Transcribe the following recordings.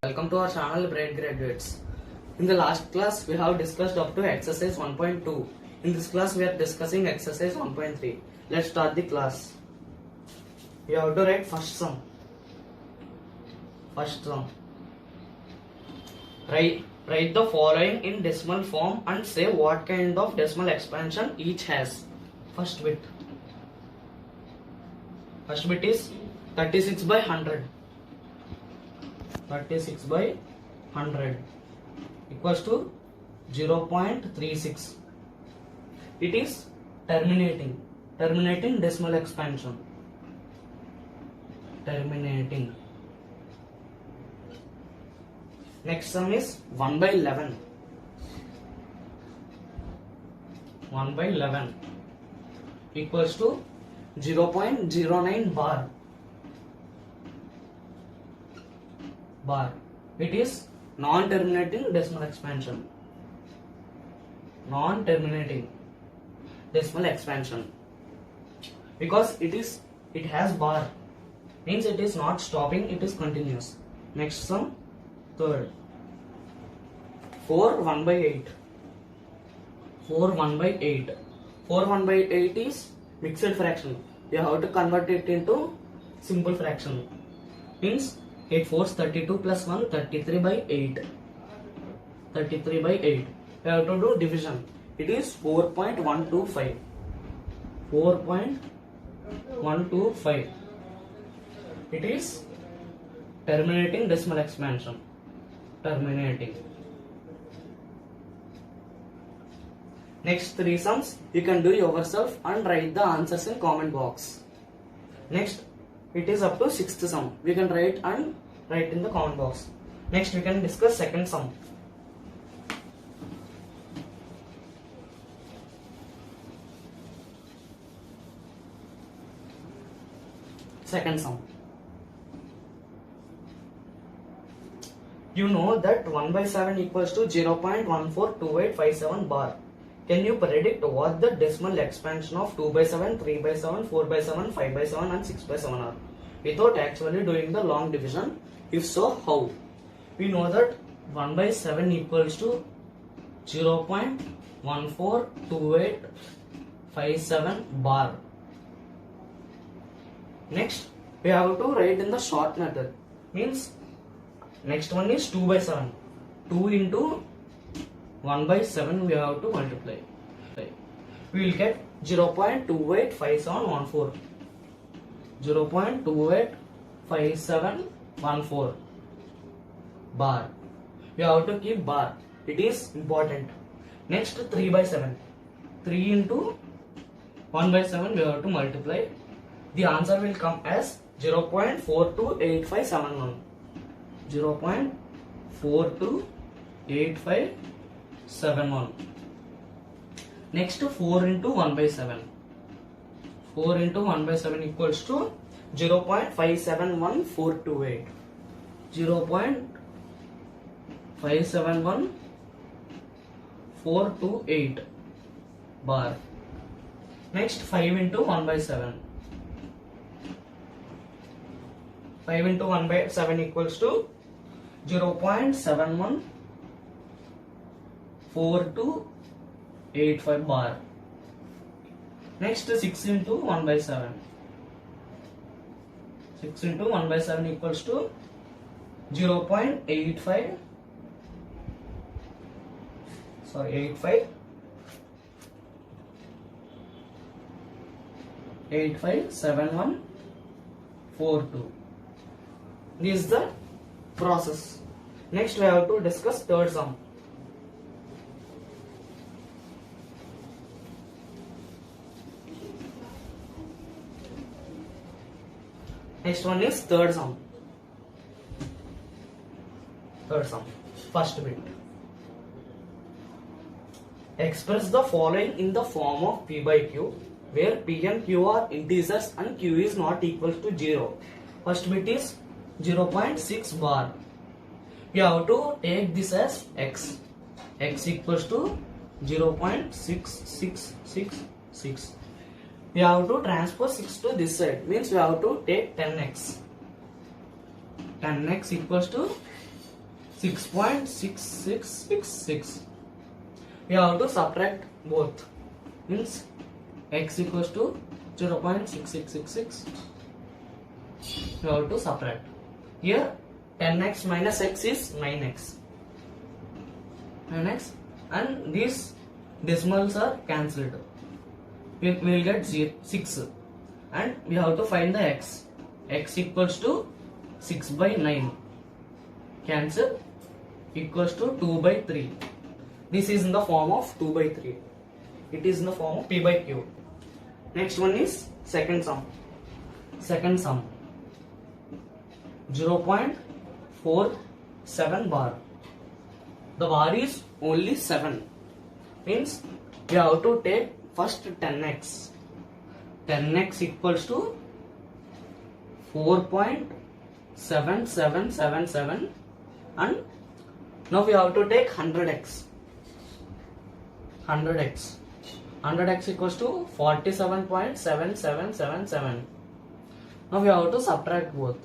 Welcome to our channel Bright Graduates. In the last class we have discussed up to exercise 1.2. In this class we are discussing exercise 1.3. Let's start the class. You have to write first sum. Write the following in decimal form and say what kind of decimal expansion each has. First bit is 36 by 100. 36 by 100 equals to 0.36. It is terminating decimal expansion. Next sum is 1 by 11. 1 by 11 equals to 0.09 bar. It is non-terminating decimal expansion. Because it has bar, means it is not stopping, it is continuous. Next sum, third. 4 1 by 8. 4 1 by 8. 4 1 by 8 is mixed fraction. You have to convert it into simple fraction. Means 8 4s 32 plus 1 33 by 8. 33 by 8. We have to do division. It is 4.125. 4.125. It is terminating decimal expansion. Next three sums you can do yourself and write the answers in comment box. Next it is up to sixth sum. We can write in the comment box. Next we can discuss second sum. You know that 1 by 7 equals to 0.142857 bar. Can you predict what the decimal expansion of 2 by 7, 3 by 7, 4 by 7, 5 by 7 and 6 by 7 are? Without actually doing the long division? If so, how? We know that 1 by 7 equals to 0.142857 bar. Next, we have to write in the short method. Means, next one is 2 by 7. 2 into 1 by 7 we have to multiply. We will get 0.285714. 0.285714 bar. We have to keep bar. It is important. Next 3 by 7. 3 into 1 by 7 we have to multiply. The answer will come as 0.428571. 0.428571. Next 4 into 1 by 7. 4 into 1 by 7 equals to 0.571428. 0.571428 bar. Next 5 into 1 by 7. 5 into 1 by 7 equals to 0.714285 bar. Next 6 into 1 by 7. 6 into 1 by 7 equals to 0.85. 857142. This is the process. Next we have to discuss third sum. Next one is third sum. First bit. Express the following in the form of P by Q, where P and Q are integers and Q is not equal to 0. First bit is 0.6 bar. We have to take this as x. X equals to 0.6666. we have to transfer 6 to this side, means we have to take 10x. 10x equals to 6.6666. We have to subtract both. Means x equals to 0.6666. We have to subtract. Here 10x minus x is 9x. 9x, and these decimals are cancelled. We will get 6, and we have to find the x. X equals to 6 by 9. Cancel, equals to 2 by 3. This is in the form of 2 by 3. It is in the form of p by q. Next one is second sum. Second sum 0.47 bar. The bar is only 7. Means we have to take first 10x. 10x equals to 4.7777, and now we have to take 100x. 100x equals to 47.7777. Now we have to subtract both.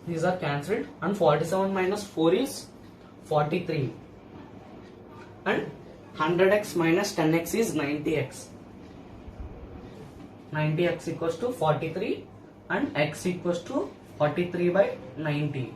These are cancelled, and 47 minus 4 is 43, and 100x minus 10x is 90x. 90x equals to 43, and x equals to 43 by 90.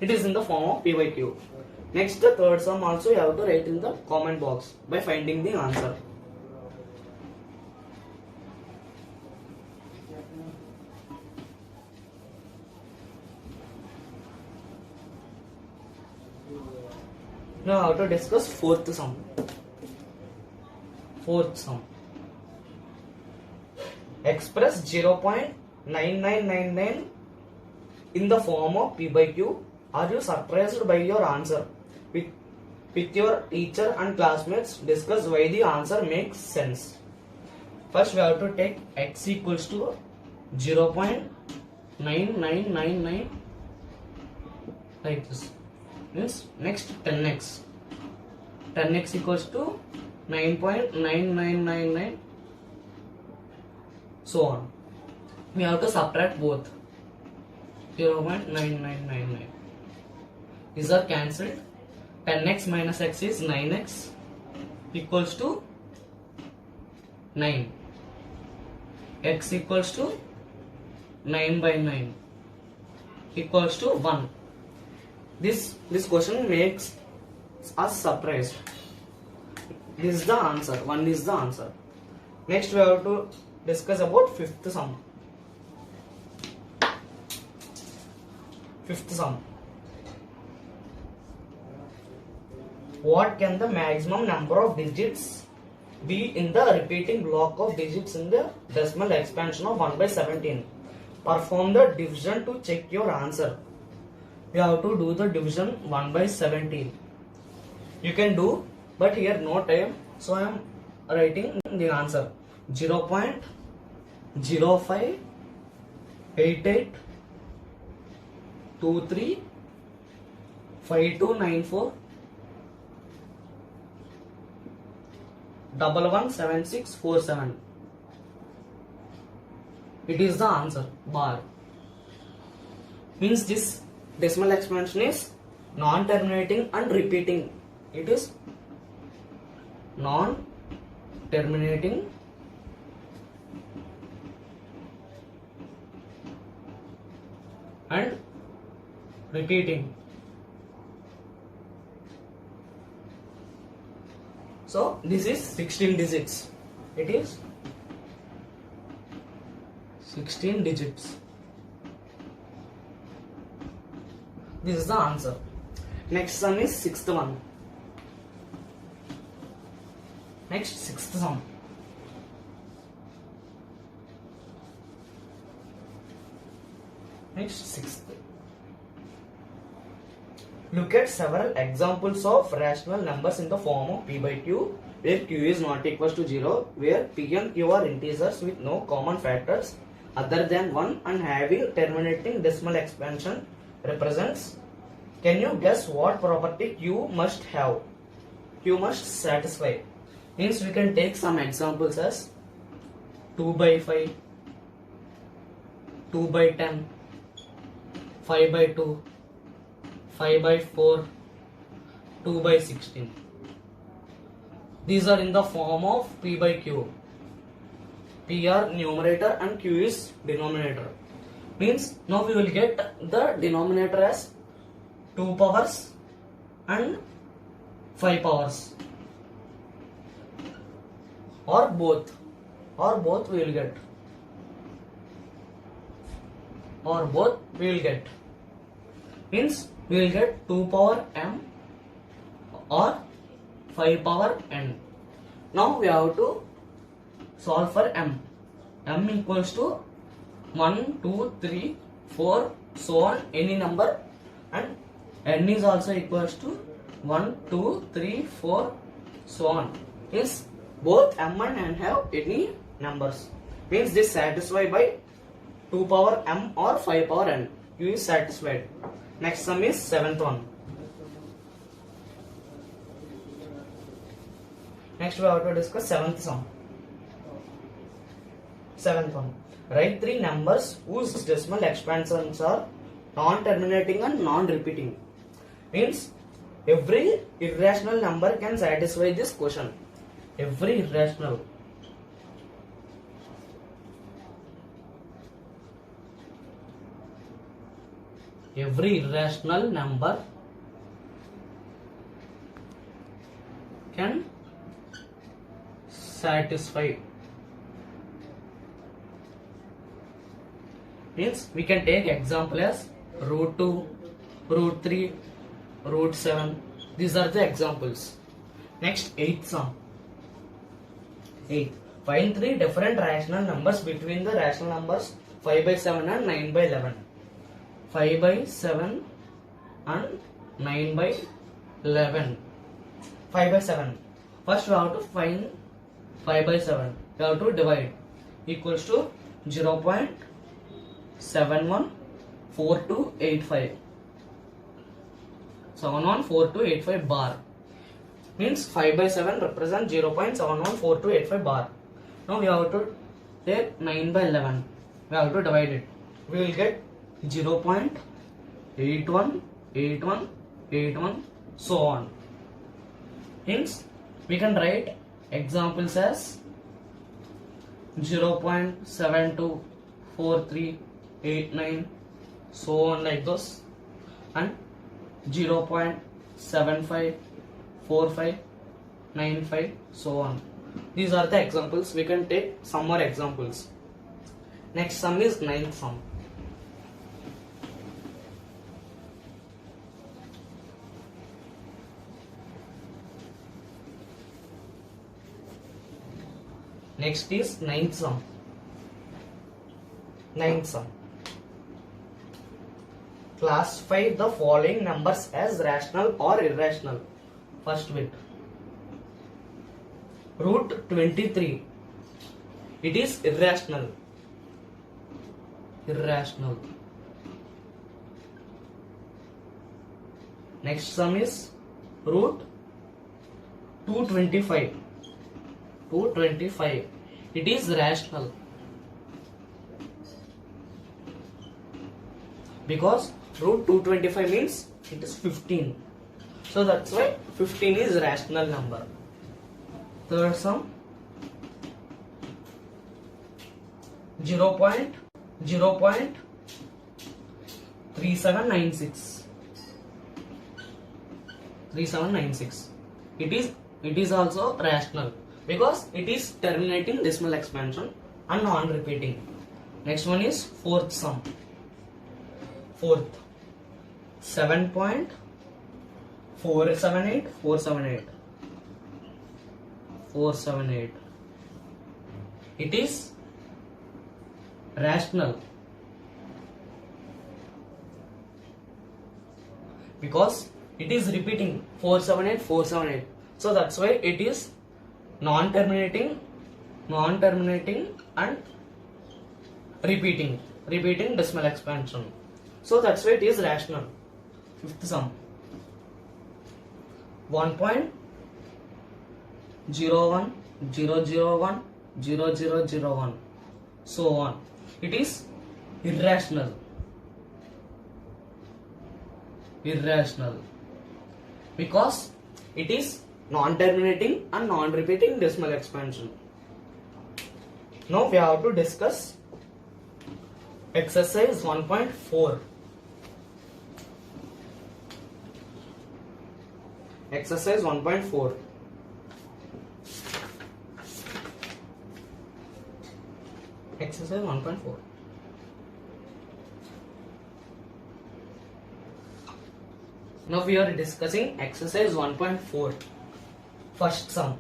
It is in the form of p by q. Next, the third sum also you have to write in the comment box by finding the answer. Now how to discuss fourth sum. Fourth sum. Express 0.9999 in the form of p by q. Are you surprised by your answer? With your teacher and classmates, discuss why the answer makes sense. First we have to take x equals to 0.9999 like this. Means next 10x. 10x equals to 9.9999, so on. We have to subtract both. 0.9999. These are cancelled. 10x minus x is 9x equals to 9. X equals to 9 by 9 equals to 1. This question makes us surprised. This is the answer. 1 is the answer. Next we have to discuss about fifth sum. Fifth sum. What can the maximum number of digits be in the repeating block of digits in the decimal expansion of 1 by 17? Perform the division to check your answer. We have to do the division 1 by 17. You can do, but here no time, so I am writing the answer. 0.0588235294 117647. It is the answer. Bar means this decimal expansion is non-terminating and repeating. It is non-terminating and repeating. So this is 16 digits. It is 16 digits. This is the answer. Next sum is sixth one. Next sixth sum. Next sixth. Look at several examples of rational numbers in the form of p by q, where q is not equals to 0, where p and q are integers with no common factors other than 1 and having terminating decimal expansion represents. Can you guess what property q must have? Q must satisfy. Means we can take some examples as 2 by 5, 2 by 10, 5 by 2, 5 by 4, 2 by 16. These are in the form of P by Q. P are numerator and Q is denominator. Means now we will get the denominator as 2 powers and 5 powers, or both we will get, means we will get 2 power m or 5 power n. Now we have to solve for m. M equals to 1, 2, 3, 4, so on, any number, and n is also equals to 1, 2, 3, 4, so on. Means both m and n have any numbers. Means this satisfied by 2 power m or 5 power n. U is satisfied. Next sum is 7th one. Next we have to discuss 7th sum. 7th one. Write 3 numbers whose decimal expansions are non-terminating and non-repeating. Means every irrational number can satisfy this question. Every irrational number can satisfy. Means we can take example as root 2, root 3, root 7. These are the examples. Next, 8th sum. 8. Find 3 different rational numbers between the rational numbers 5 by 7 and 9 by 11. 5 by 7 and 9 by 11. 5 by 7. First we have to find 5 by 7. We have to divide. Equals to 0.714285. 714285 bar. Means 5 by 7 represents 0.714285 bar. Now we have to take 9 by 11. We have to divide it. We will get 0.818181, so on. Hence we can write examples as 0.724389, so on, like those, and 0.754595, so on. These are the examples. We can take some more examples. Next sum is 9th sum. Next is 9th sum. 9th sum. Classify the following numbers as rational or irrational. First bit. Root 23. It is irrational. Irrational. Next sum is root 225. 225. It is rational. Because root 225 means it is 15. So that's why 15 is rational number. Third sum, 0.3796. 3796. It is also rational because it is terminating decimal expansion and non-repeating. Next one is 4th sum. 4th, 7.478478. It is rational because it is repeating 478. So that's why it is non-terminating and repeating decimal expansion. So that's why it is rational. 5th sum, 1.010010001, so on. It is Irrational. Because it is non-terminating and non-repeating decimal expansion. Now we have to discuss exercise 1.4. Exercise 1.4. Exercise 1.4. Now we are discussing exercise 1.4. First sum.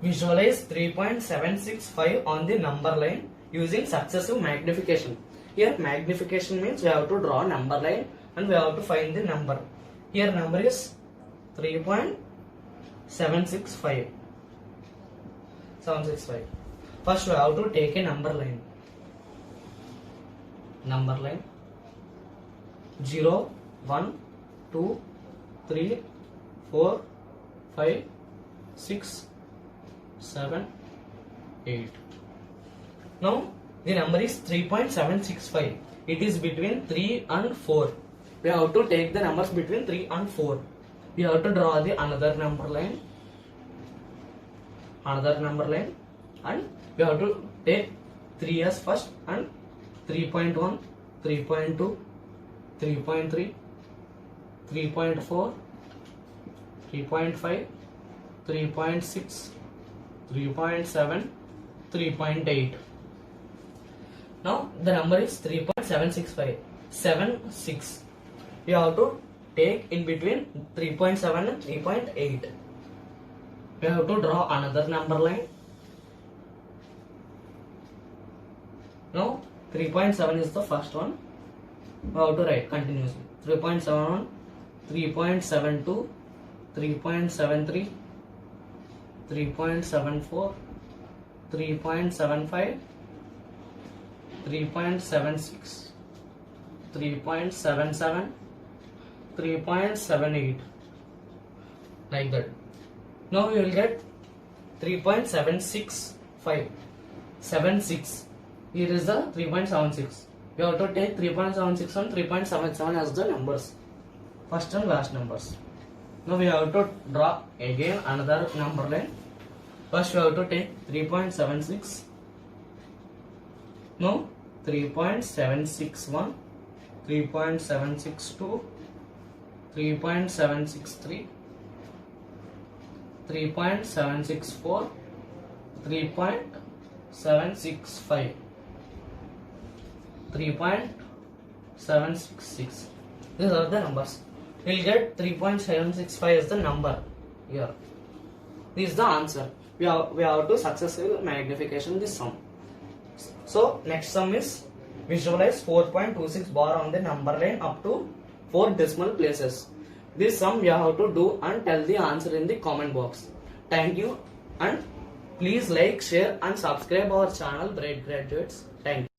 Visualize 3.765 on the number line using successive magnification. Here magnification means we have to draw number line and we have to find the number. Here number is 3.765. First we have to take a number line. Number line 0, 1, 2, 3, 4, 5, 6, 7, 8. Now the number is 3.765. It is between 3 and 4. We have to take the numbers between 3 and 4. We have to draw the another number line, and we have to take 3 as first and 3.1, 3.2, 3.3, 3.4, 3.5, 3.6, 3.7, 3.8. Now the number is 3.765. 6. You have to take in between 3.7 and 3.8. We have to draw another number line. Now 3.7 is the first one. We have to write continuously. 3.71, 3.72, 3.73, 3.74, 3.75, 3.76, 3.77, 3.78, like that. Now you will get 3.765. 76. Here is the 3.76. You have to take 3.76 and 3.77 as the numbers, first and last numbers. Now we have to draw again another number line. First we have to take 3.76. Now 3.761, 3.762, 3.763, 3.764, 3.765, 3.766. These are the numbers. We will get 3.765 as the number here. This is the answer. We have to successful magnification this sum. So next sum is visualize 4.26 bar on the number line up to 4 decimal places. This sum you have to do and tell the answer in the comment box. Thank you, and please like, share and subscribe our channel Bright Graduates. Thank you.